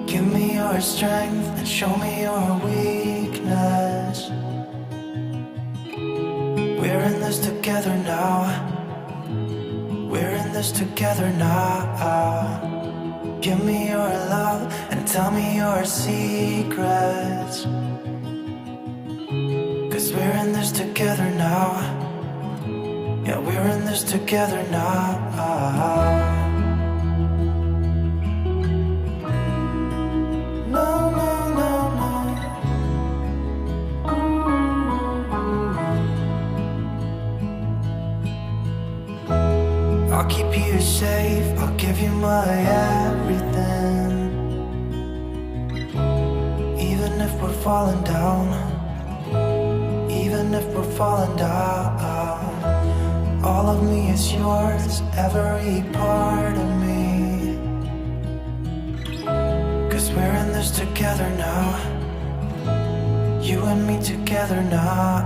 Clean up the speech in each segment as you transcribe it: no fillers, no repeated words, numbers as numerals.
Give me your strength and show me your weakness. We're in this together now. We're in this together now. Give me your love and tell me your secrets. 'Cause we're in this together now. Yeah, we're in this together now. No, no, no, no. I'll keep you safe, I'll give you my everything. Even if we're falling down, even if we're falling down, all of me is yours, every part of me. 'Cause we're in this together now. You and me together now.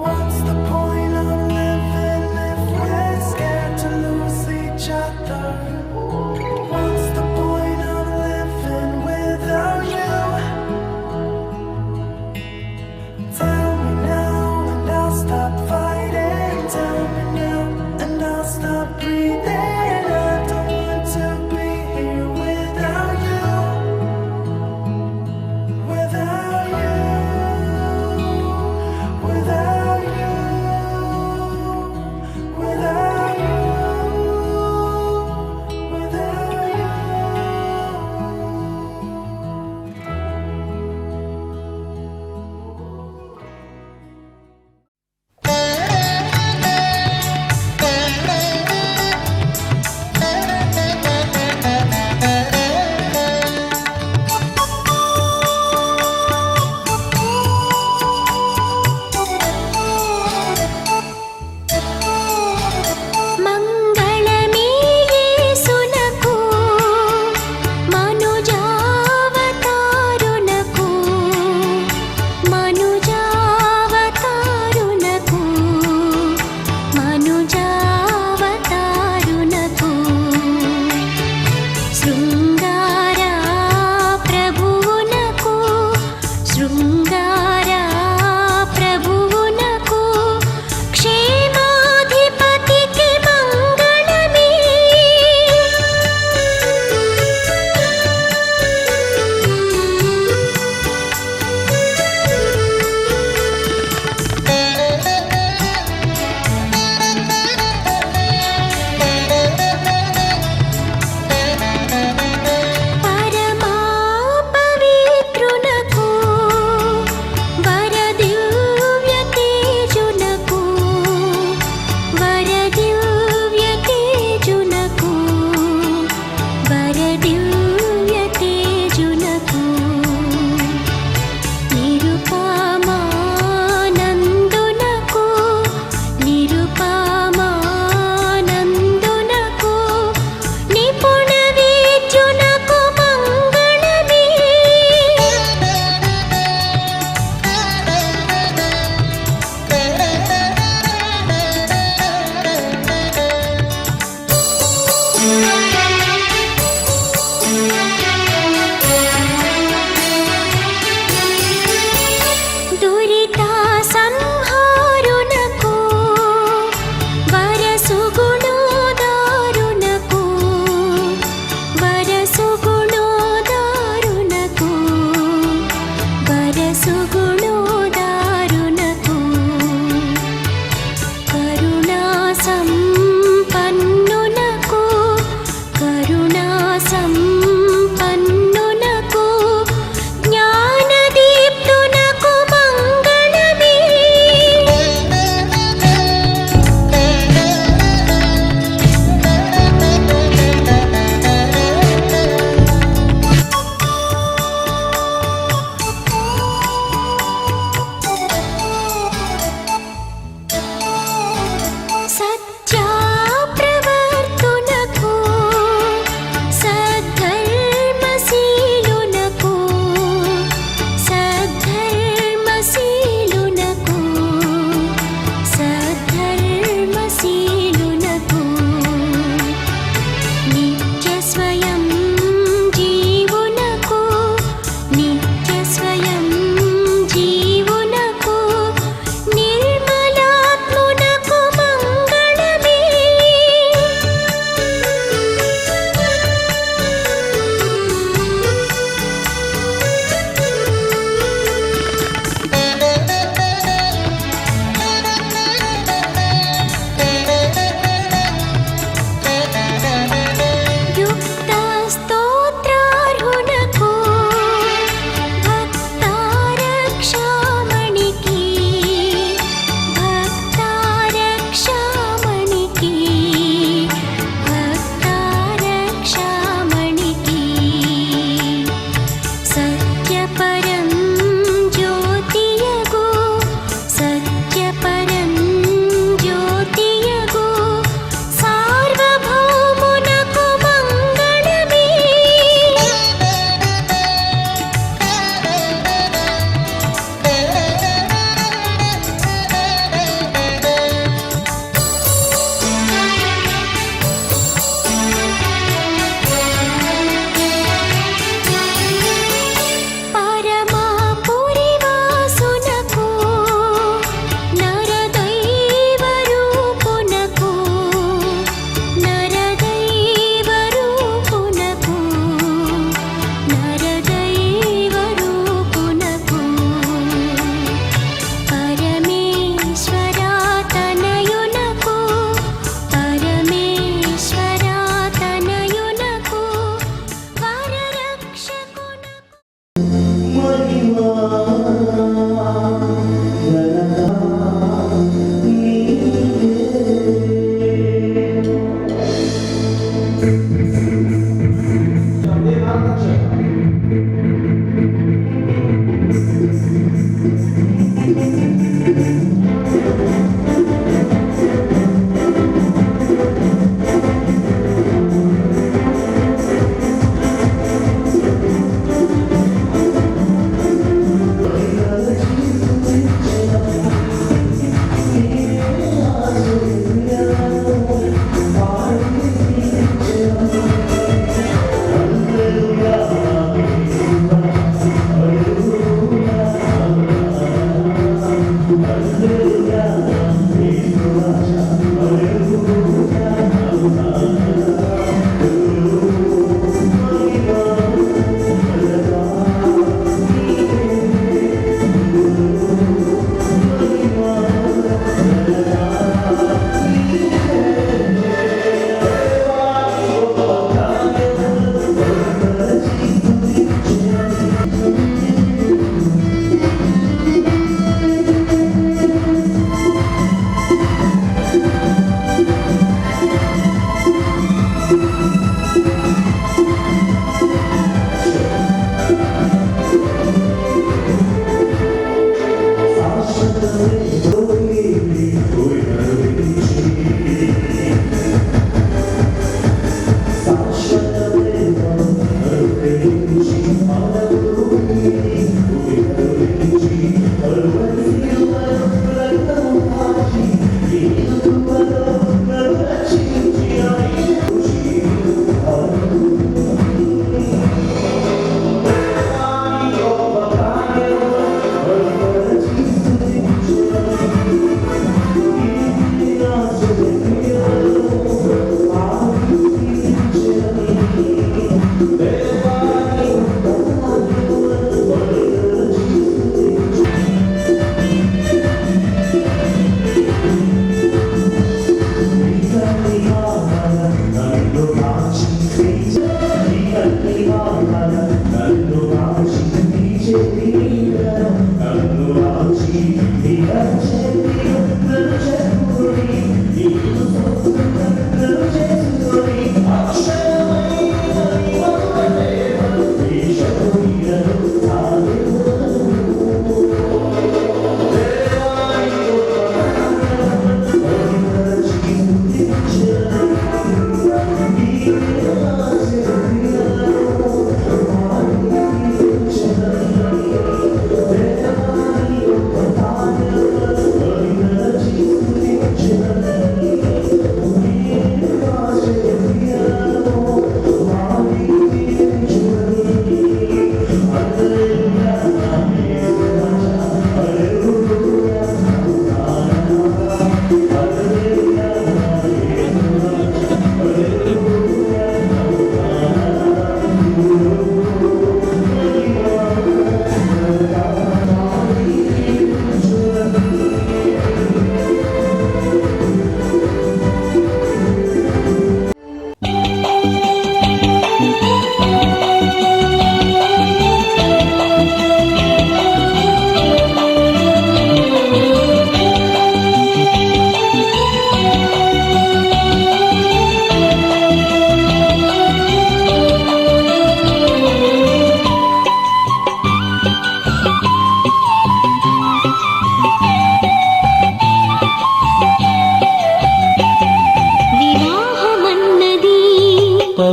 What's the point of living if we're scared to lose each other? What's the point of living without you? Tell me now and I'll stop fighting. Tell me now and I'll stop breathing. I don't want to be here without you. Without you. Without you.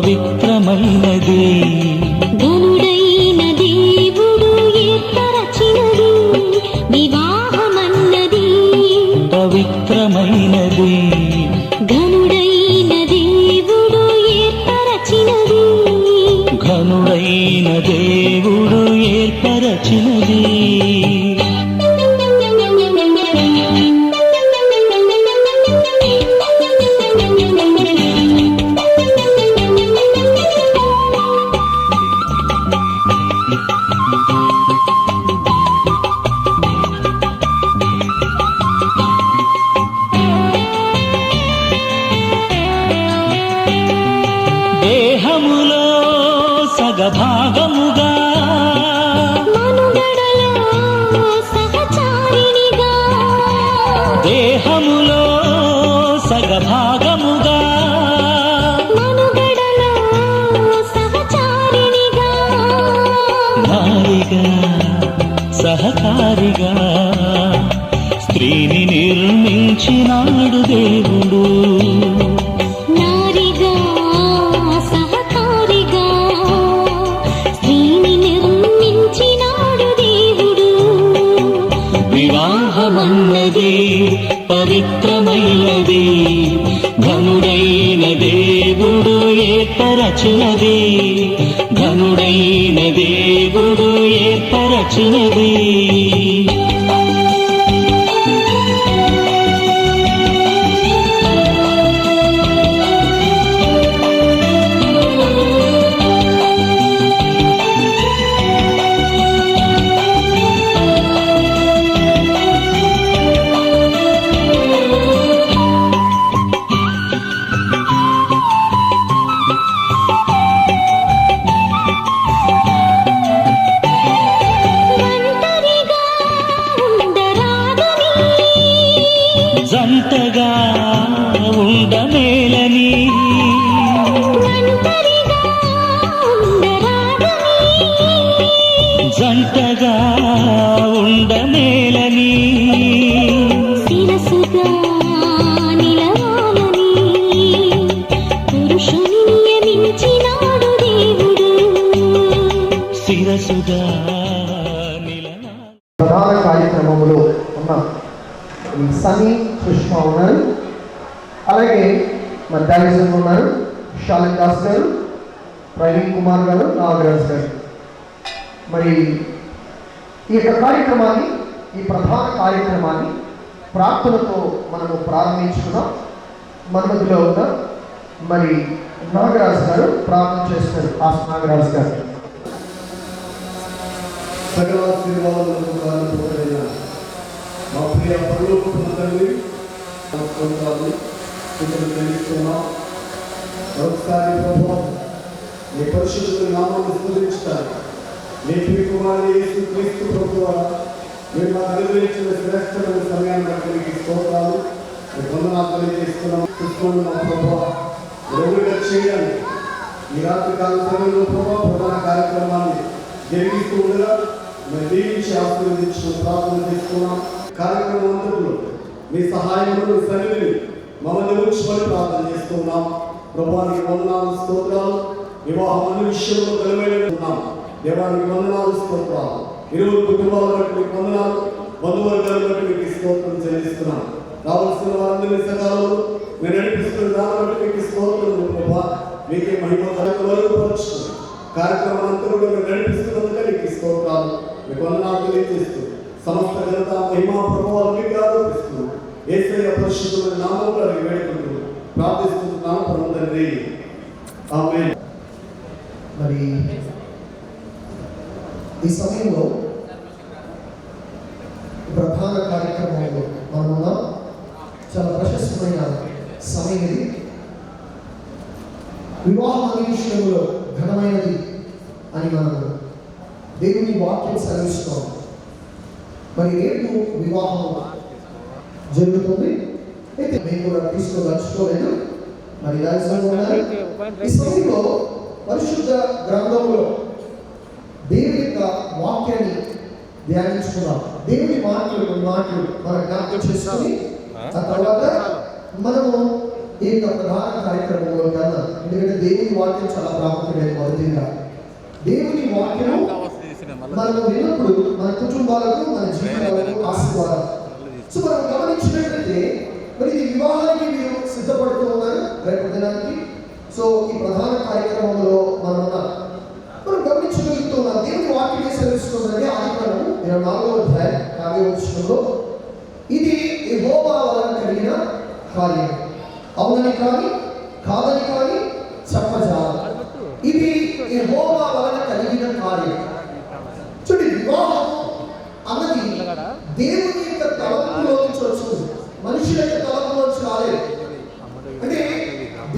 పవిత్రమైనది ఘనుడైన దేవుడు ఏర్పరచినది వివాహమన్నది పవిత్రమైనది ఘనుడైన దేవుడు ఏర్పరచినది ఘనుడైన దేవుడు ఏర్పరచినది దేహములో సగభాగముగా మనుగడలో సహచారిణిగా దేహములో సగభాగముగా మనుగడలో సహచారిణిగా నారిగా సహకారిగా స్త్రీని నిర్మించినాడు దేవుడు నారిగా సహకారిగా స్త్రీని నిర్మించినాడు దేవుడు వివాహమన్నది పవిత్రమైనది ఘనుడైన దేవుడు ఏర్పరచినది ఘనుడైన దేవుడు ఏర్పరచినది జంటగా ఉండమేలని జంటగా ఉండమేలని శిరసుగా నిలవాలని పురుషుని నియమించినాడు దేవుడు శిరసుగా ప్రధాన కార్యక్రమంలో ఉన్న సన్నీ సుష్మా ఉన్నారు, అలాగే మన దైవజనులు ఉన్నారు, శాలిన్ దాస్ గారు, ప్రవీణ్ కుమార్ గారు, నాగరాజ్ గారు. మరి ఈ యొక్క కార్యక్రమాన్ని, ఈ ప్రధాన కార్యక్రమాన్ని ప్రార్థనతో మనము ప్రారంభించుకున్నాం. మన మధ్యలో ఉన్న మరి నాగరాజు గారు ప్రార్థన చేస్తారు. ఆ నాగరాజు గారు సకల ఆశీర్వాదాలకు కారణమైన మా ప్రియ పరలోకపు తండ్రి తెలుస్తున్నాం. ఒకసారి ప్రభావం నీ పరిశుద్ధ నామాన్ని స్తుతించుతారు. నీ ప్రియ కుమారుడు యేసు క్రీస్తు ప్రభువు మీరు మాకు అనుగ్రహించిన శ్రేష్టమైన సమయాన్ని బట్టి మీకు స్తోత్రాలు, మీ వందనాలు తెలియజేస్తున్నాం. కృష్ణుడు మా ప్రభువా ఎదురుగా చేయాలి. ఈ రాత్రి కాల సమయంలో ప్రభావ ప్రధాన కార్యక్రమాన్ని జరిగిస్తూ ఉండగా మేము దీవించి ఆశీర్వదించిన ప్రార్థన చేస్తున్నాం. కార్యక్రమం అంతట్లో మీ సహాయంలో మీ సన్నిధిని మమ్మల్ని ఉంచుకొని ప్రార్థన చేస్తున్నాం. ప్రభువానికి వందనాలు స్తోత్రాలు. వివాహం అన్ని విషయంలో బలమైనన్నాం. దేవానికి వందనాలు స్తోత్రాలు. ఇరువురు కుటుంబాల బట్టి మీకు వందనాలు, బంధువర్గాలను బట్టి మీకు స్తోత్రం చెల్లిస్తున్నాం. రావాల్సిన వారందరినీ సకాలంలో మీరు నడిపిస్తున్న దాన్ని బట్టి మీకు స్తోత్రం. ప్రభా మీకే మహిమ వరకు పరుచుతుంది. కార్యక్రమం అంతా కూడా మీరు నడిపిస్తున్నందుకే మీకు స్తోత్రాలు, మీకు వందనాలు తెలియజేస్తూ సమస్త ఘనత మహిమా ప్రభావాలు మీకు ఆరోపిస్తూ యేసయ్య పరిశుద్ధమైన నామములో అడిగి వేడుకుంటూ ప్రార్థిస్తున్నాను పరమ తండ్రి. ఆమేన్. మరి ఈ సమయంలో ప్రధాన కార్యక్రమంలో మనమున్నాం. చాలా ప్రశస్తమైన సమయం ఇది. వివాహం అనే విషయంలో ఘనమైనది అని మనము దేవుని వాక్యం సెలవిస్తాం. మరి రేపు వివాహం జరుగుతుంది. అయితే మేము కూడా తీసుకోదలుచుకోలేదు. మరి ఈ సమయంలో పరిశుద్ధ గ్రంథంలో దేవుని యొక్క వాక్యాన్ని ధ్యానించుకున్నాం. దేవుని మాటలు మన జ్ఞాపకం చేసుకొని ఆ తర్వాత మనము ఈ యొక్క ప్రధాన కార్యక్రమంలో కన్నా, ఎందుకంటే దేవుని వాక్యం చాలా ప్రాముఖ్యమైన మొదటిగా దేవుని వాక్యము మనం విన్నప్పుడు మన కుటుంబాలకు మన జీవితాలకు ఆశీర్వాదం. సో మనం గమనించినట్లయితే మరి ఇది వివాహానికి మీరు సిద్ధపడుతూ ఉన్నారు రేపు దినానికి. సో ఈ ప్రధాన కార్యక్రమంలో మనం గమనించగలుగుతున్నాం. దేవుని వాక్యం సెలవిస్తుందంటే ఆదికాండము 24వ అధ్యాయం 50వ వచనంలో ఇది యెహోవా వలన కలిగిన కార్యం, అవునని కానీ కాదని కానీ చెప్పజాలదు. ఇది యెహోవా వలన కలిగిన కార్యం. చూడండి, వివాహం అన్నది దేవుని యొక్క తలంపులో నుంచి వచ్చింది, మనుషుల యొక్క తలంపులో నుంచి రాలేదు. అంటే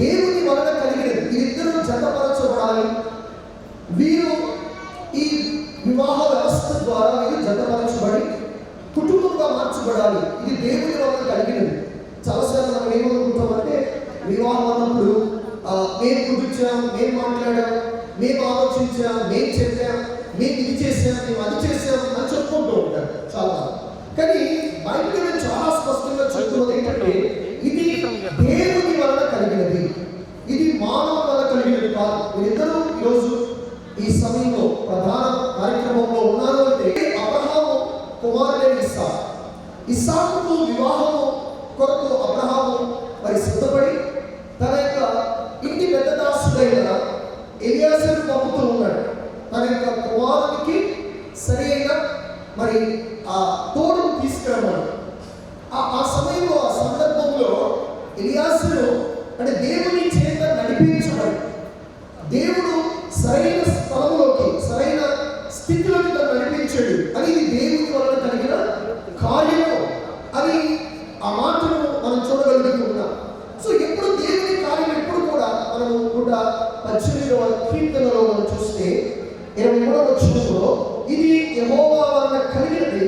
దేవుని వలన కలిగినది. వీరిద్దరూ జతపరచబడాలి. వీరు ఈ వివాహ వ్యవస్థ ద్వారా వీరు జతపరచబడి కుటుంబంగా మార్చబడాలి. ఇది దేవుని వలన కలిగినది. చాలాసార్లు మనం ఏమనుకుంటామంటే వివాహం అన్నప్పుడు మేము కుదిర్చాం, మేము మాట్లాడాం, మేము ఆలోచించాం, మేము చెప్పాం, మేము ఇది చేసాం, మేము అది చేసాం అని చెప్పుకుంటూ ఉంటాం చాలా. కానీ బైబిల్ చాలా స్పష్టంగా చెప్తున్నది ఏంటంటే ఇది దేవుని వలన కలిగినది, ఇది మానవ వలన కలిగినది కాదు. వీరిద్దరూ ఈరోజు ఈ సమయంలో ప్రధాన కార్యక్రమంలో ఉన్నారు. అంటే అబ్రహాము కుమారుడే ఇస్సాకుకు వివాహము కొరకు అబ్రహాము మరి సిద్ధపడి తన యొక్క ఇంటి పెద్ద దాసుడైన ఎలియాజరును పంపుతూ ఉన్నాడు. తన యొక్క కుమారునికి సరి అయిన మరి ఆ తోడును తీసుకురన్నాడు. ఆ సమయంలో ఆ సందర్భంలో ఎలియాజరు అంటే దేవుని చేత నడిపించబడి దేవుడు సరైన స్థలంలోకి సరైన స్థితిలోకి తను నడిపించాడు. అని ఇది దేవుని వలన కలిగిన కార్యము అని ఆ మాటను మనం చూడగలుగుతున్నాం. సో ఎప్పుడు దేవుని కార్యం ఎప్పుడు కూడా మనము 118వ కీర్తనలో మనం చూస్తే 23వ వచనంలో ఇది యెహోవా వలన కలిగినది,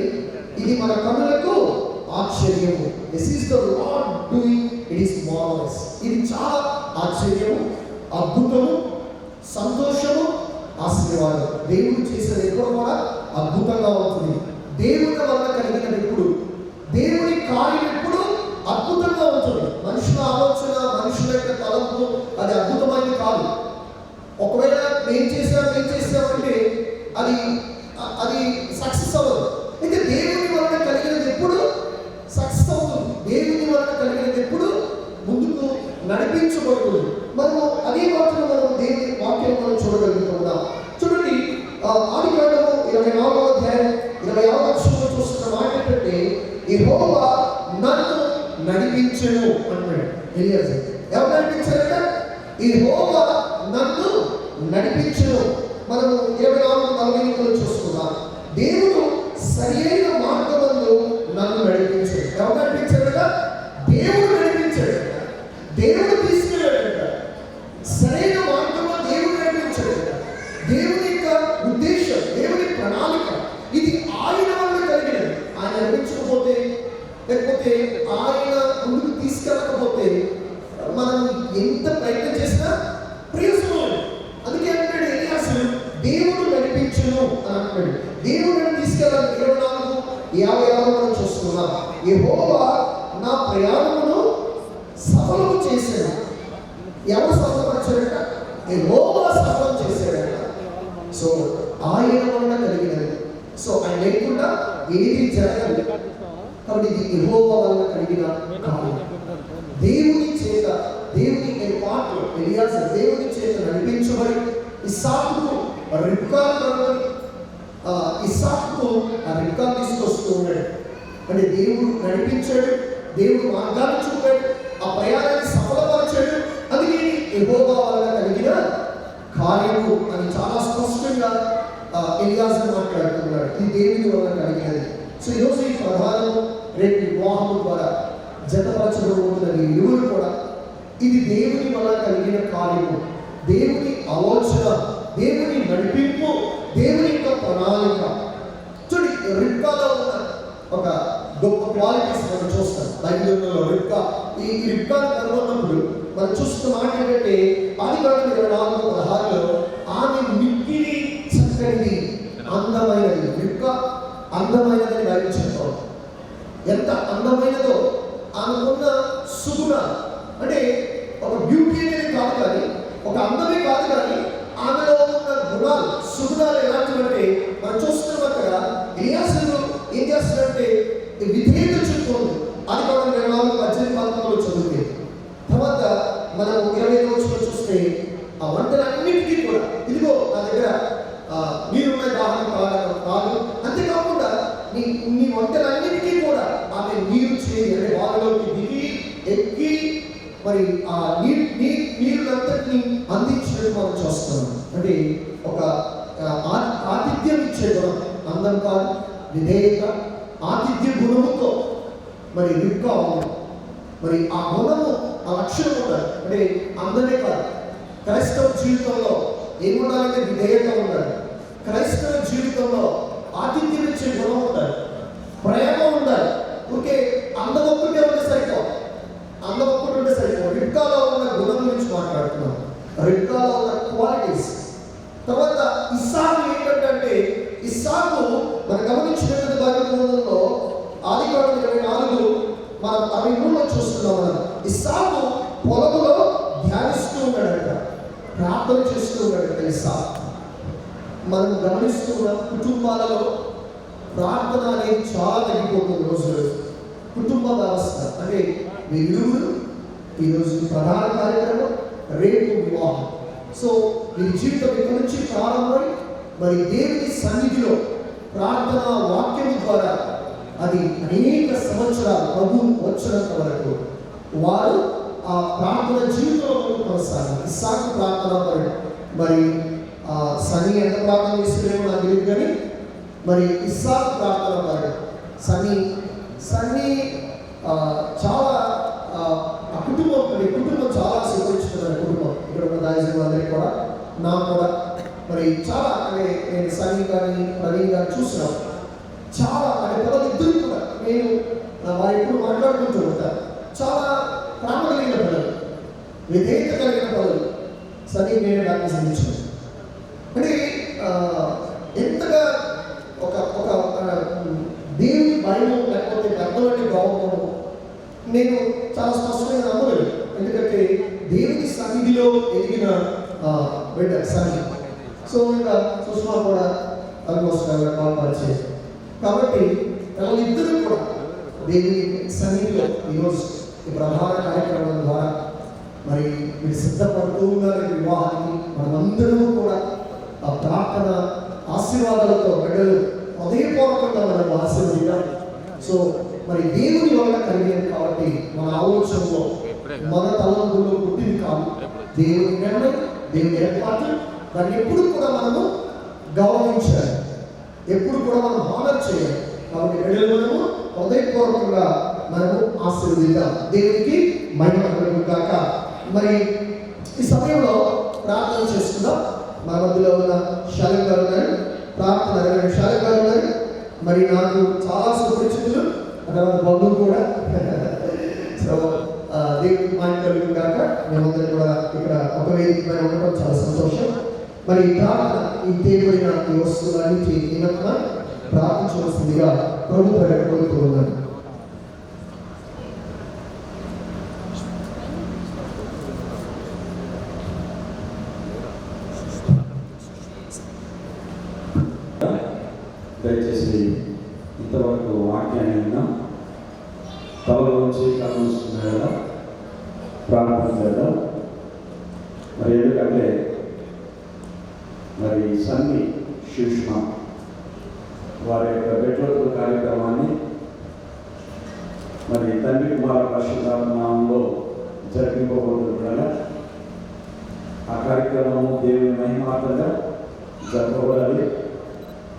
ఇది మన కన్నులకు ఆశ్చర్యము. This is the lord doing, it is marvellous. ఇది చాలా ఆశ్చర్యము, అద్భుతము, సంతోషము, ఆశీర్వాదం. దేవుడు చేసేది ఎప్పుడు కూడా అద్భుతంగా ఉంటుంది. దేవుని వలన కలిగినది ఎప్పుడు, దేవుని కార్యం ఎప్పుడు అద్భుతంగా ఉంటుంది. మనుషుల ఆలోచన, మనుషుల యొక్క తలంపు అది అద్భుతమైనది కాదు. ఒకవేళ మేము చేసామంటే అది సక్సెస్ అవ్వదు. అయితే దేవుని వలన కలిగినది ఎప్పుడు సక్సెస్ అవుతుంది. దేవుని వలన కలిగినది ఎప్పుడు ముందుకు నడిపించబడుతుంది. మనము అదే మాటను మనం దేవుని వాక్యం మనం చూడగలుగుతున్నాం. చూడండి, ఆదికాండము 24వ అధ్యాయం 26వ వచనంలో చూస్తున్న మాట ఏంటంటే యెహోవా నన్ను నడిపించెను అన్నాడు ఎలియాజరు. ఎవరు నడిపించారంట? మనము 24:48 చూస్తున్నాం. దేవుడు సరి అయిన మార్గమందు నన్ను నడిపించాడు. ఎవరు నడిపించాడట? దేవుడు నడిపించాడు. దేవుడు తీసుకెళ్ళాడట. సరైన మార్గంలో దేవుడు నడిపించాడు. దేవుని యొక్క ఉద్దేశం, దేవుని ప్రణాళిక ఇది ఆయన వల్ల కలిగినది. ఆయన నడిపించకపోతే, లేకపోతే ఆయన ముందుకు తీసుకెళ్ళకపోతే మనం ఎంత ప్రయత్నం చేసినా ప్రయోజనం లేదు. అందుకే అంటాడు ఎలీయాసు, దేవుడు నడిపించును అని అంటాడు. దేవుడు నన్ను తీసుకెళ్ళాలి. 24:56 మనం చూస్తున్నాం. యెహోవా నా ప్రయాణమును సఫలము చేశాడు. ఎవరు సఫలపరిచాడట? యెహోవా సఫలం చేశాడట. సో ఆయన వలన కలిగినది. సో ఆయన లేకుండా ఏది జరగదు. కాబట్టి ఇది యెహోవా వలన కలిగిన కార్యం. దేవుని చేత, దేవుని ఏర్పాటు ఎలియాజరు దేవుని చేత నడిపించబడి ఇస్సాకుకు రిబ్కా కనుగొని ఇస్సాకుకు ఆ రిబ్కా తీసుకొస్తూ ఉన్నాడు. అంటే దేవుడు నడిపించాడు, దేవుడు మార్గాన్ని చూపాడు, ఆ ప్రయాణాన్ని సఫలపరిచాడు. అది యెహోవా వలన కలిగిన కార్యము అని చాలా స్పష్టంగా ఎలియాజరు మాట్లాడుతున్నాడు. ఇది దేవుని వలన కలిగినది. సో ఈరోజు ఈ ప్రధానం రేపు వివాహం ద్వారా జతపరచబడుతున్నది ఇరువురు కూడా ఇది దేవుని వల్ల కలిగిన కార్యము, దేవుని ఆలోచన, దేవుని నడిపింపు, దేవుని యొక్క ప్రణాళిక. చూడండి, రిబ్కాలో ఉన్న ఒక గొప్ప క్వాలిటీస్ మనం చూస్తాం బైబిల్లో. ఈ రిబ్కాను కనుగొన్నప్పుడు మనం చూస్తున్న మాట ఏంటంటే 24:16 ఆమె మిక్కిలి చక్కనిది, అందమైనది. రిబ్కా అందమైనదని బైబిల్ చెప్తాం. ఎంత అందమైనదో ఆమెకున్న సుగుణ, అంటే ఒక బ్యూటీ అనేది కాదు కానీ, ఒక అందమే కాదు కానీ ఆమెలో ఉన్న గుణాలు, సుగుణాలు ఎలాంటివంటే మనం చూస్తున్నాం. అక్కడ ఎలియాసు ఏం చేస్తాడంటే విధేయత చెప్తుంది. అది కూడా 24:18 చదివితే తర్వాత మనం 25 చూస్తే ఆ వంటలన్నింటికీ కూడా ఇదిగో నా దగ్గర నీరున్న దాహం కాదు, అంతేకాకుండా నీ వంటలన్నిటికీ కూడా ఆమె నీరు చేయి అంటే వారిలోకి దిగి ఎక్కి మరి ఆ నీరునంతటిని అందించినట్టు మనం చూస్తున్నాం. అంటే ఒక ఆతిథ్యం ఇచ్చే గుణం, అందం కాదు, విధేయత, ఆతిథ్య గుణముతో మరి రిబ్కా ఉంది. మరి ఆ గుణము, ఆ లక్షణం ఉండాలి. అంటే అందమే కాదు, క్రైస్తవ జీవితంలో ఏముండాలంటే విధేయత ఉండాలి. క్రైస్తవ జీవితంలో ఆతిథ్యం ఇచ్చే గుణం ఉండాలి, ప్రేమ ఉండాలి. ఓకే, అందం ఒక్కటే ఉంటే సరిపోదు, అందం ఒక్కటి ఉంటే సరిపోదు. రిబ్కాలో ఉన్న గుణం గురించి మాట్లాడుతున్నాం, రిబ్కాలో ఉన్న క్వాలిటీస్. తర్వాత ఇస్సాకు ఏంటంటే, ఇస్సాకు మనం గమనించినటువంటి బైబిల్లో ఆదికాండం 24 మనం 63లో చూస్తున్నాం. మనం ఇస్సాకు పొలంలో ధ్యానిస్తూ ఉన్నాడంట, ప్రార్థన చేస్తూ ఉన్నాడంట ఇస్సాకు. మనం గమనిస్తున్న కుటుంబాలలో ప్రార్థన అనేది చాలా తగ్గిపోతుంది రోజులు. కుటుంబ వ్యవస్థ అంటే వీరిరువురు ఈరోజు ప్రధాన కార్యక్రమం, రేపు వివాహం. సో వీరి జీవితం ఇక్కడి నుంచి ప్రారంభమై మరి దేవుని సన్నిధిలో ప్రార్థన వాక్యం ద్వారా అది అనేక సంవత్సరాలు ప్రభు వచ్చినంత వరకు వారు ఆ ప్రార్థన జీవితంలో కొనసాగారు. ఇస్సాకు ప్రార్థన మరి సన్నీ ఎంత ప్రార్థన చేస్తున్నామో నాకు తెలియదు కానీ మరి ఇస్సాకు ప్రార్థన పడ్డాడు. సన్నీ చాలా ఆ కుటుంబం చాలా స్వీకరించుకున్నారు. కుటుంబం ఇక్కడ ఉన్న దాయజన్ అందరికీ కూడా, నాకు కూడా మరి చాలా అంటే నేను సన్నీ కానీ ప్రవీణ్ గారిని చూసినాను. చాలా అంటే పిల్లలు ఇద్దరు కూడా నేను వారు ఎప్పుడు మాట్లాడుకుంటూ ఉంటారు. చాలా ప్రేమ కలిగిన పిల్లలు, విధేయత కలిగిన పిల్లలు. సన్నీ నేను దాన్ని సంధించాను. అంటే ఎంతగా ఒక దేవుని భయం లేకపోతే పెద్దవాటి గౌరవము నేను చాలా స్పష్టంగా నమ్మలేదు. ఎందుకంటే దేవుని సన్నిధిలో ఎదిగిన బిడ్డ సన్ని. సో ఇంకా సుష్మా కూడా ఆల్మోస్ట్ పరిచయం. కాబట్టి వాళ్ళిద్దరూ కూడా దేవుని సన్నిధిలో ఈరోజు ఈ ప్రధాన కార్యక్రమం ద్వారా మరి మీరు సిద్ధపడుతూ ఉన్నారు వివాహానికి. మనమందరూ కూడా ఆ ప్రార్థన ఆశీర్వాదాలతో బిడ్డలు హృదయపూర్వకంగా మనం ఆశీర్వదిద్దాం. సో మరి దేవుని వల్ల కలిగేది కాబట్టి మన ఆలోచనలో మన తలంపుల్లో పుట్టింది కాదు, దేవుని నిర్ణయం, దేవుని ఏర్పాటు. దాన్ని ఎప్పుడు కూడా మనము గౌరవించాలి. ఎప్పుడు కూడా మనం హానర్ చేయాలి. కాబట్టి బిడ్డలు మనము హృదయపూర్వకంగా మనము ఆశీర్వదిద్దాం. దేవునికి మహిమ కలుగును గాక. మరి ఈ సమయంలో ప్రార్థన చేసుకుందాం. మన మధ్యలో ఉన్న శాలిం గారు ఉన్నారు, ప్రార్థన శాలిం గారు ఉన్నారు. మరి నాకు చాలా సుపరిచితులు, తర్వాత బంధువులు కూడా. సో దేవునికి మహిమ కలుగును గాక. మేమందరం కూడా ఇక్కడ ఒక వేదిక పైన ఉండటం చాలా సంతోషం. మరి ప్రార్థన ఈ దేవుడైన ఈ వస్తువులన్నింటి నిమిత్తం ప్రార్థించవలసిందిగా ప్రభు కోరుతున్నాను. దయచేసి ఇంతవరకు వాక్యాన్ని విన్నాం. తలలోంచి కలుస్తున్నాడా ప్రార్థన చేద్దాం. మరి ఎందుకంటే మరి సన్ని సుష్మ వారి యొక్క బెట్రోత్సవ కార్యక్రమాన్ని మరి తండ్రి కుమార పరిశుద్ధాత్మ నామంలో జరిపింపబోతుండగా ఆ కార్యక్రమము దేవుని మహిమార్థంగా జరపబడాలి.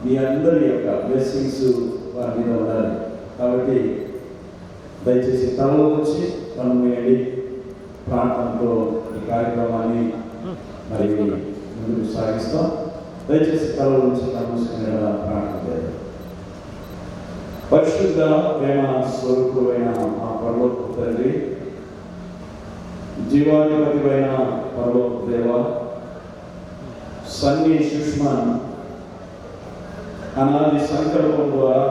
మీ అందరి యొక్క బ్లెస్సింగ్స్ వారి మీద ఉండాలి. కాబట్టి దయచేసి తలలో వచ్చి మనం వెళ్ళి ప్రార్థనతో ఈ కార్యక్రమాన్ని మరి ముందుకు సాగిస్తాం. దయచేసి తలలో నుంచి కలుసుకునేలా ప్రార్థన చేయాలి. పరిశుద్ధ ప్రేమ స్వరూపుడైన మా పరలోక తండ్రి, జీవాధిపతివైన పరలోక దేవ, సన్ని సుష్మాన్ అనాది సంకల్పం ద్వారా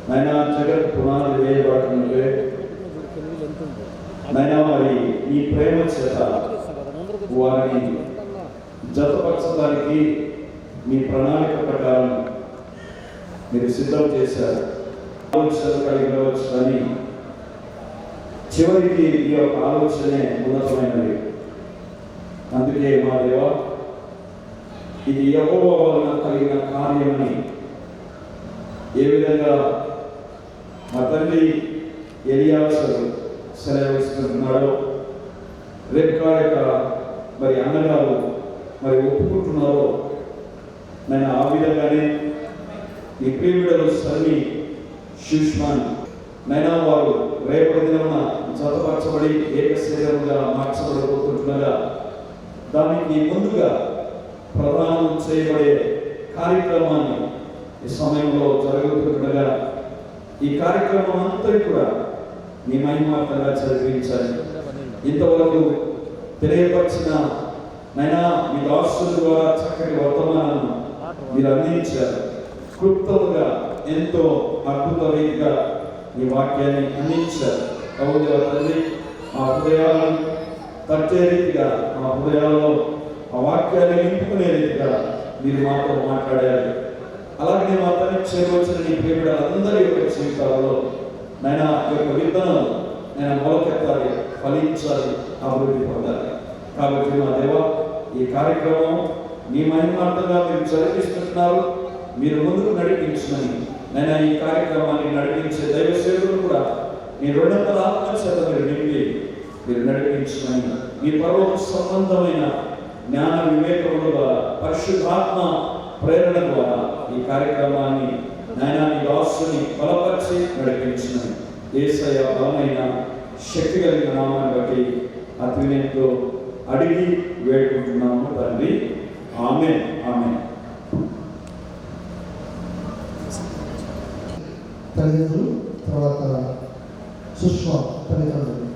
నైనా జగత్ పునాది వేయబడుతుంటే నైనా మరి ఈ ప్రేమ చేత వారిని జతపరచడానికి మీ ప్రణాళిక ప్రకారం మీరు సిద్ధం చేశారు. ఆలోచనలు కలిగి ఉండవచ్చు, కానీ చివరికి ఈ యొక్క ఆలోచనే ఉన్నతమైనది. అందుకే మా దేవ, ఇది యెహోవా వలన కలిగిన కార్యమని ఏ విధంగా మా తండ్రి ఎలియాజరు సెలవిస్తున్నాడో, రెబ్కా యొక్క మరి అన్నగారు మరి ఒప్పుకుంటున్నారో, నేను ఆ విధంగానే ఈ ప్రియబిడ్డలు సన్ని సుష్మాన్ నైనా వారు రేపటి దినమున జతపరచబడి ఏక శరీరంగా మార్చబడబోతుండగా దానికి ముందుగా ప్రదానం చేయబడే కార్యక్రమాన్ని ఈ సమయంలో జరుగుతుండగా ఈ కార్యక్రమం అంతా కూడా మీ మహిమార్థంగా జరిపించాలి. ఇంతవరకు తెలియపరిచిన నైనా మీ దాసుల ద్వారా చక్కటి వర్తమానాన్ని మీరు అందించారు. క్లుప్తంగా ఎంతో అద్భుత రీతిగా ఈ వాక్యాన్ని అందించారు. అవును తండ్రి, మా హృదయాలను తట్టే రీతిగా, మా హృదయాల్లో ఆ వాక్యాన్ని నింపుకునే రీతిగా మీరు మాతో మాట్లాడారు. అలాగే మా తండ్రి చేరవలసిన నీ ప్రియబిడ్డలందరి యొక్క జీవితాలలో నైనా యొక్క విత్తనం నేను మొలకెత్తాలి, ఫలించాలి, అభివృద్ధి పొందాలి. కాబట్టి మా దేవ, ఈ కార్యక్రమం మీ మహిమార్థంగా మీరు జరిపిస్తున్నారు. మీరు ముందుకు నడిపించమని నేను ఈ కార్యక్రమాన్ని నడిపించే దైవ సేవకులు కూడా మీ 200 ఆత్మ చేత మీరు నింపి మీరు నడిపించమని, మీ పరలోక సంబంధమైన జ్ఞాన వివేకముల ద్వారా, పరిశుద్ధాత్మ ప్రేరణ ద్వారా ఈ కార్యక్రమాన్ని నాయనా నీ దాసుని బలపరిచి నడిపించమని యేసయ్య బలమైన శక్తి కలిగిన నామాన్ని బట్టి అతి వినయంతో అడిగి వేడుకుంటున్నాము తండ్రి. ఆమేన్, ఆమేన్. తల్లిదండ్రులు, తర్వాత సుష్మా తల్లిదండ్రులు,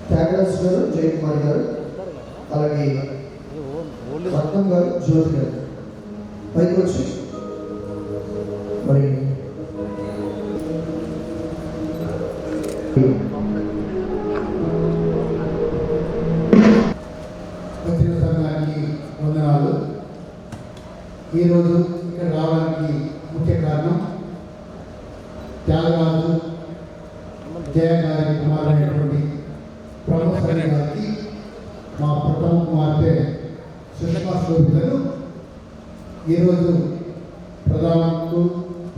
త్యాగరాజ్ గారు, జయకుమారి గారు, అలాగే రత్నం గారు, జ్యోతి గారు పైకి వచ్చి మరి పత్రిక సంఘానికి వందనాలు. ఈరోజు ఇక్కడ రావడానికి ముఖ్య కారణం త్యాగరాజు జయ గారి కుమారుడైనటువంటి ప్రమోద్ గారికి మా ప్రథమ కుమార్తె సుష్మా శోభితను ఈరోజు ప్రధానంకు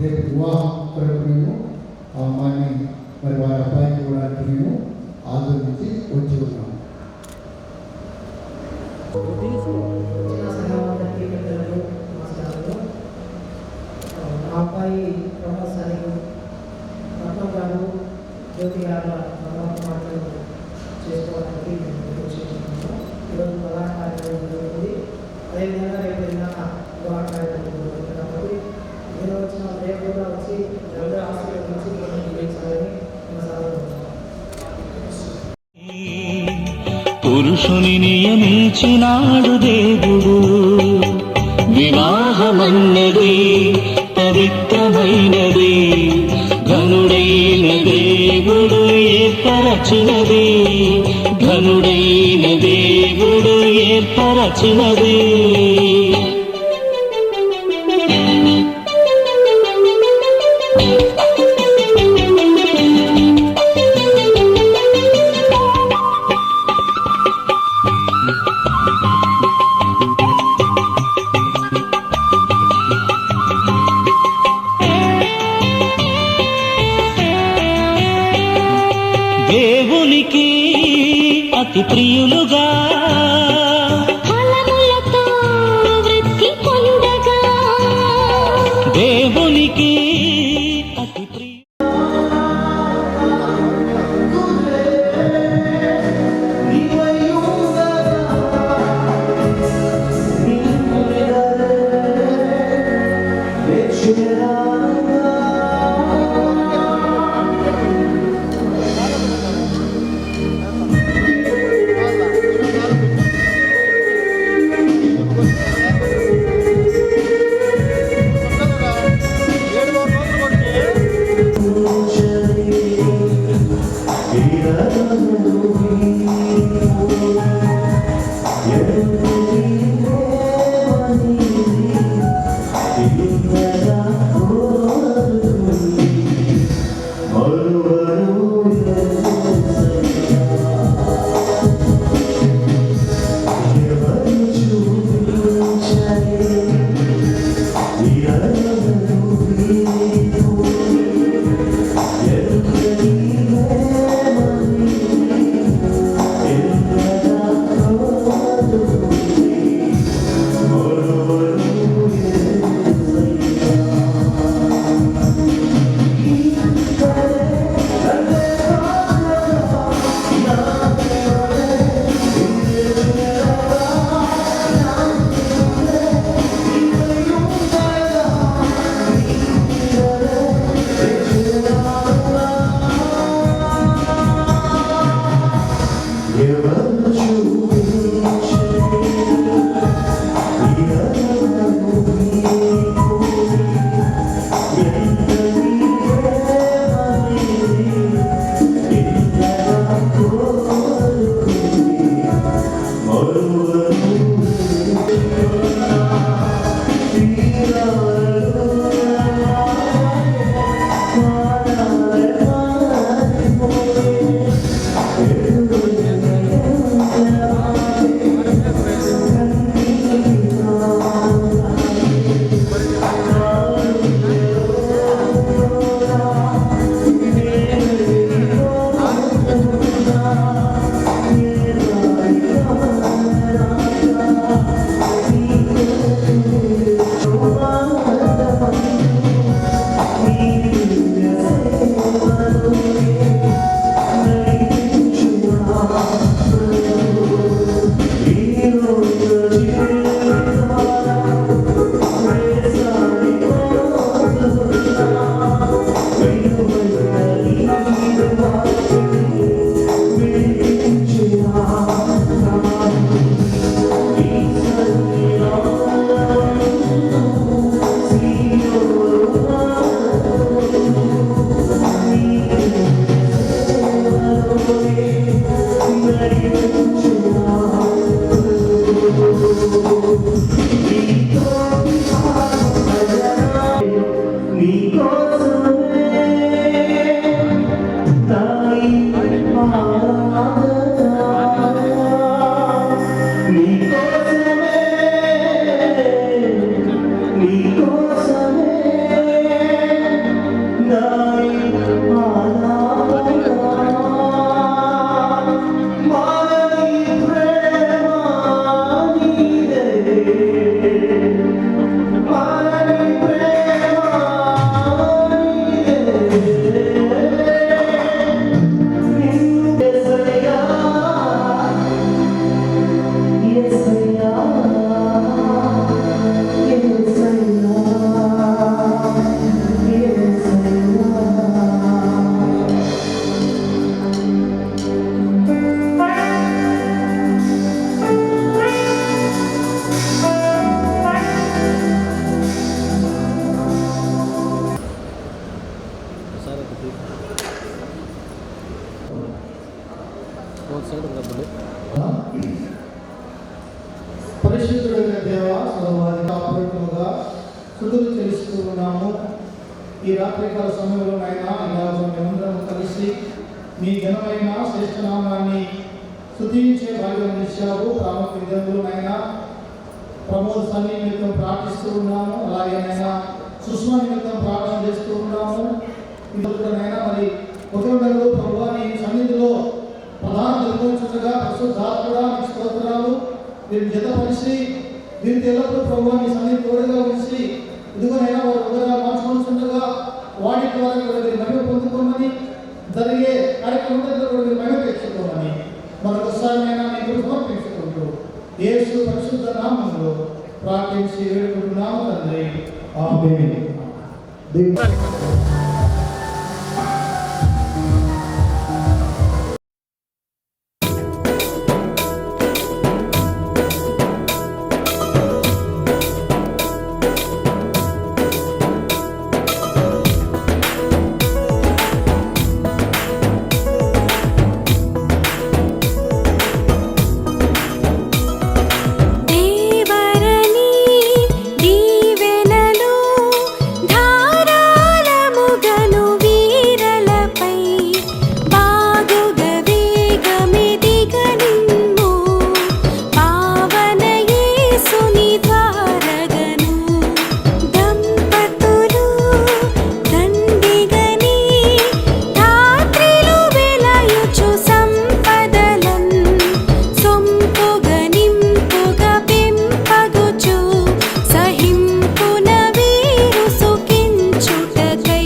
రేపు వివాహం కొరకు మేము ఆ అమ్మాయిని మరి వారి అబ్బాయికి ఇవ్వడానికి మేము ఆంధ్ర నుంచి వచ్చి ఉన్నాము. సంఘం అందరికీ విధాన కాబట్టి నేను వచ్చిన రేపు కూడా వచ్చి అందరూ ఆశీర్వదించి జీవించాలని పురుషుని నియమించినాడు దేవుడు, వివాహమన్నది పవిత్రమైనది, ఘనుడైన దేవుడు ఏర్పరచినది, ఘనుడైన దేవుడు ఏర్పరచినది. దేవునికి అతి ప్రియులుగా ఫలములతో వృద్ధి పొందగా దేవునికి అతి ప్రియ ఉన్నాము. ఈ రాత్రికాల సమయంలో నాయన ఇలాగ మేమందరం కలిసి మీ ఘనమైన శ్రేష్ఠ నామాన్ని స్తుతించే భాగ్యం ఇచ్చావు. ప్రాముఖ్యంలో నాయన ప్రమోద్ సన్ని నిమిత్తం ప్రార్థిస్తూ ఉన్నాము. అలాగే నాయన సుష్మా నిమిత్తం ప్రార్థన చేస్తూ ఉన్నాము. ఇందులో నాయన మరి కుటుంబంలో ప్రభువా నీ సన్నిధిలో ప్రధాన నిర్వహించగా పరిశుద్ధాత్మడా నీ స్తోత్రాలు వీరిని జతపరిచి వీరికి ఎల్లప్పుడూ ప్రభువా నీ సన్నిధి తోడుగా ఉంచి ఇదిగోనైనా వారు హృదయాలు మార్చుకుంటుండగా వాటి ద్వారా కూడా మీరు మహిమ పొందుకోమని జరిగే కార్యక్రమంలో కూడా మీరు మహిమ తెచ్చుకోమని మరొకసారి మీకు సమర్పించుకుంటూ యేసు పరిశుద్ధ నామంలో ప్రార్థించి వేడుకుంటున్నాము తండ్రి. ఆమేన్. దేవరని దీవెనలు ధారాళముగను వీరలపై బాగుగ వేగమెదిగనిమ్ము పావన యేసుని ద్వారగను దంపతులు దండిగని రాత్రిలు వెలయుచు సంపదలన్ సొంపుగ నింపుగ పెంపగుచు సహింపున వీరు సుఖించుటకై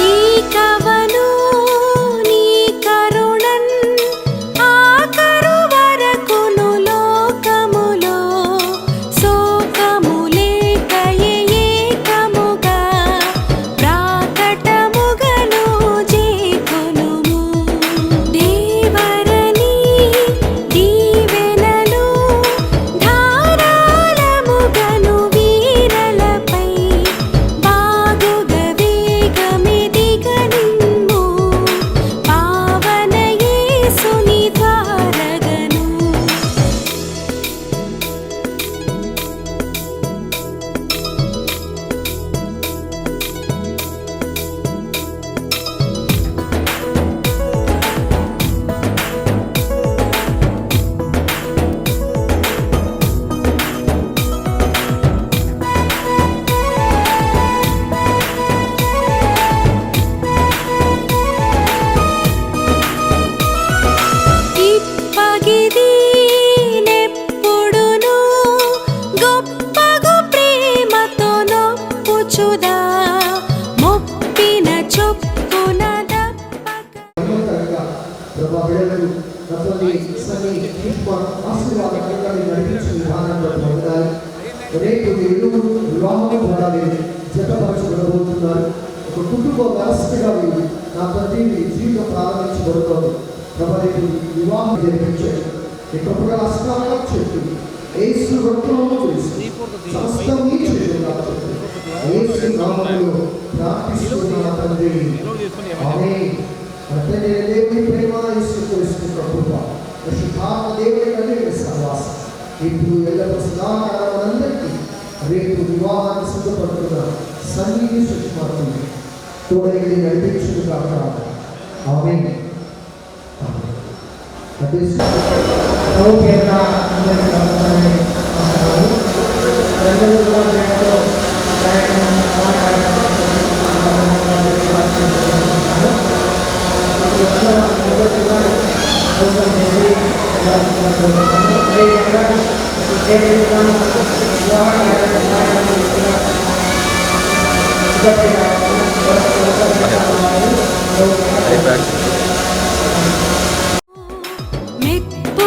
ఈ కవను నీ కరుణన్ ఆకరు వరకును లోకములో శోకములేకయే ఏకముగా ప్రాకటముగను చేకొనుము దేవరని దీవెనలు ధారాళముగను వీరలపై బాగుగ వేగమెదిగనిమ్ము పావన యేసుని ద్వారగను ఇప్పగిది నెప్పుడును గొప్పగు ప్రేమతో నొప్పుచుదా మొప్పిన చొప్పున దప్పక భగవంతుడిగా ప్రభా బిడ్డలను నతని సని కృప ఆశీర్వాదకరంగా మీరు నడిపించిన విధానంలో పొందాలి. రేపు మీరు వివాహం కూడా మీరు జతపరచబడబోతున్నారు. ఒక కుటుంబ వ్యవస్థగా మీరు నా ప్రతి మీ జీవితం ప్రారంభించబడుతోంది. ప్రభా రేపు వివాహం జరిపించండి. మీ కృపగా అస్కారం చెప్పి యేసు రక్తంలో తెలిసి సమస్తం మీ చేతుల్లో పెట్టి యేసు నామములో ప్రార్థిస్తున్నా తండ్రి. ఆమేన్. తండ్రి దేవుని ప్రేమ యేసు క్రీస్తు కృప పరిశుద్ధాత్మ దేవుని కలిగిన సహవాసం ఇప్పుడు ఎల్లప్పుడూ సదాకాలం మనందరికీ రేపు వివాహాన్ని సిద్ధపడుతున్న సన్నిధి సుష్మార్పుని తోడగిరి నడిపించును కాక. ఆమేన్. మెప్పు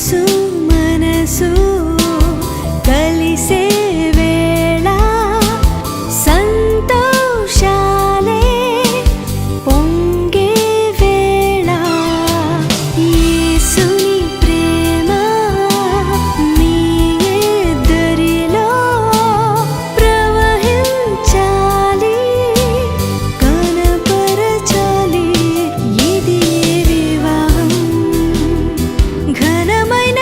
మనసు మనసు కలిసే వేళ సంతోషాలే పొంగే వేళ యేసుని ప్రేమ మీ ఇద్దరిలో ప్రవహించాలి కనపరచాలి ఇది వివాహం ఘనమైన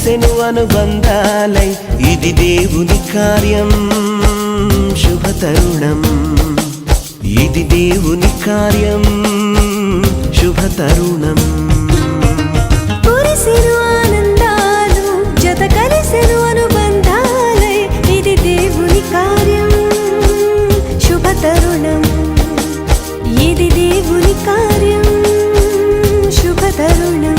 కలిసెను అనుబంధాలై ఇది దేవుని కార్యం శుభ తరుణం ఇది దేవుని కార్యం శుభ తరుణం కురిసెను ఆనందాలు జత కలిసెను అనుబంధాలై ఇది దేవుని కార్యం శుభ తరుణం ఇది దేవుని కార్యం శుభ తరుణం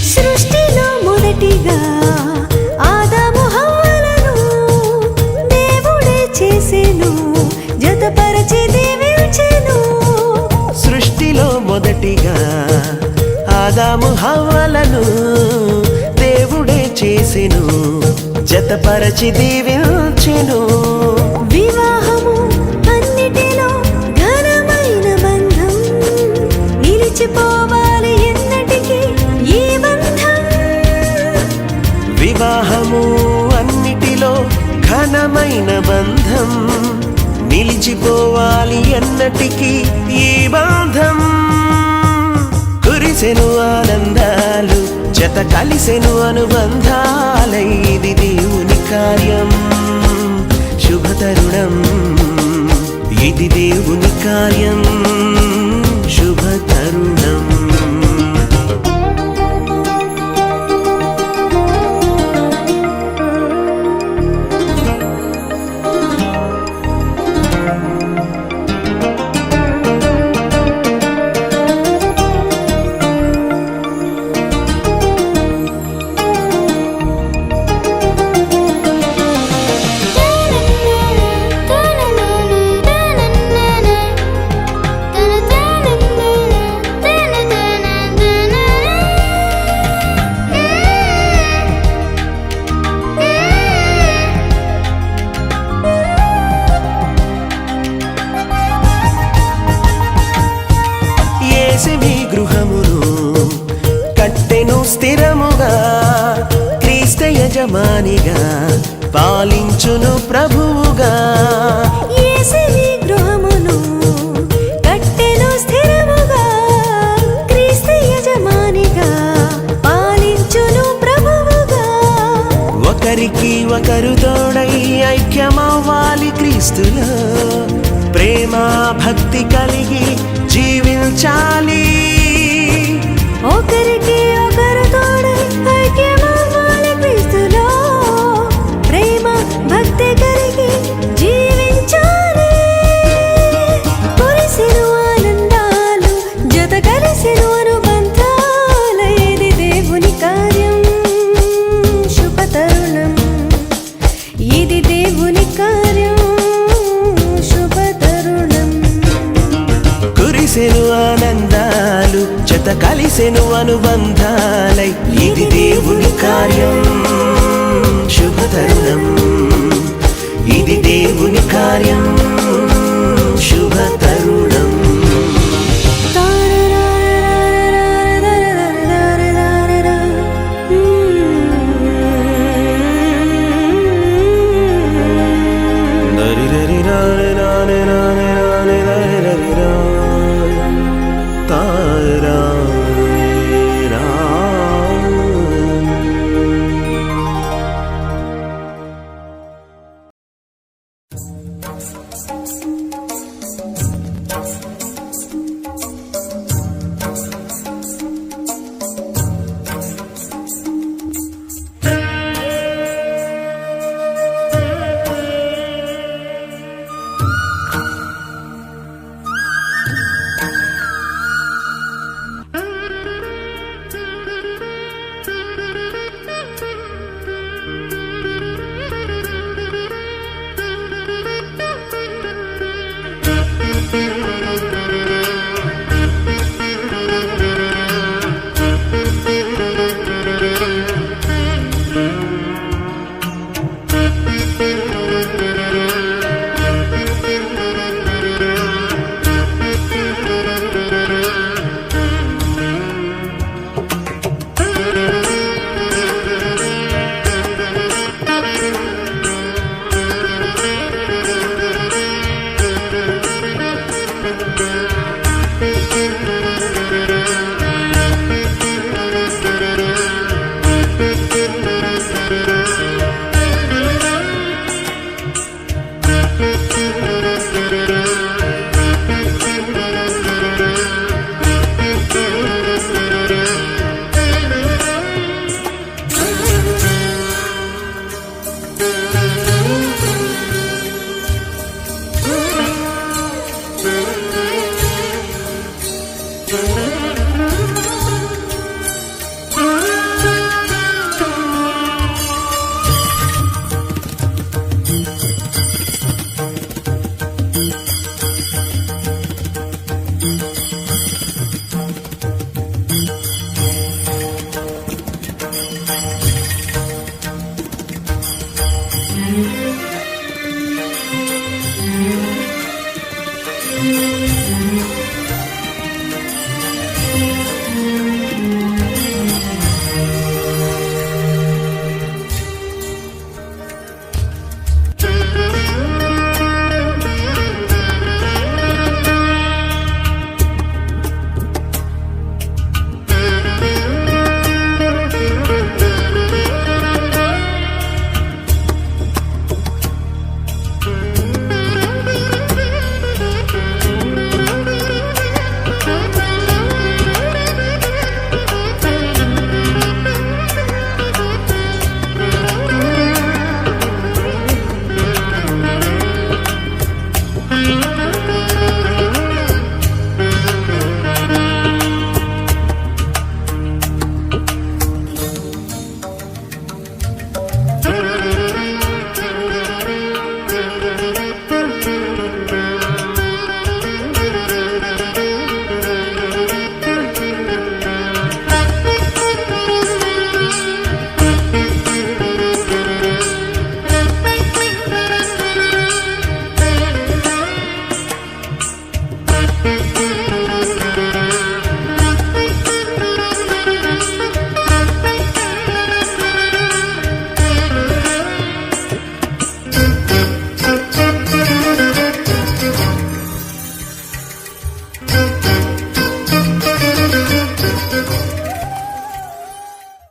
సృష్టిలో మొదటిగా ఆదాము హవ్వలను దేవుడే చేసెను జతపరచి దీవించెను సృష్టిలో మొదటిగా ఆదాము హవ్వలను దేవుడే చేసెను జతపరచి దీవించెను వివాహము అన్నిటిలో ఘనమైన బంధం నిలిచిపోవాలి ఎన్నటికీ ఈ బంధం వివాహము అన్నిటిలో ఘనమైన బంధం నిలిచిపోవాలి ఎన్నటికీ ఈ బంధం కురిసెను ఆనందాలు జత కలిసెను అనుబంధాలై ఇది దేవుని కార్యం శుభ తరుణం ఇది దేవుని కార్యం శుభ తరుణం యేసువి గృహమును కట్టెను స్థిరముగా క్రీస్తు యజమానిగా పాలించును ప్రభువుగా యేసుని గృహమును కట్టెను స్థిరముగా క్రీస్తు యజమానిగా పాలించును ప్రభువుగా ఒకరికి ఒకరు తోడై ఐక్యమవ్వాలి క్రీస్తులో ప్రేమ భక్తి కలిగి జీవించాలి ఒకరికి ఒకరు తోడై ఐక్యమవ్వాలి క్రీస్తులో ప్రేమ భక్తి కలిగి జీవించాలి కురిసెను ఆనందాలు జత కలిసెను అనుబంధాలు ఇది దేవుని కార్యం శుభ తరుణం ఇది దేవుని కార్యం శుభ తరుణం కురిసెను ఆనందాలు జత కలిసెను అనుబంధాలై ఇది దేవుని కార్యం శుభ తరుణం ఇది దేవుని కార్యం శుభ తరుణం Thank you.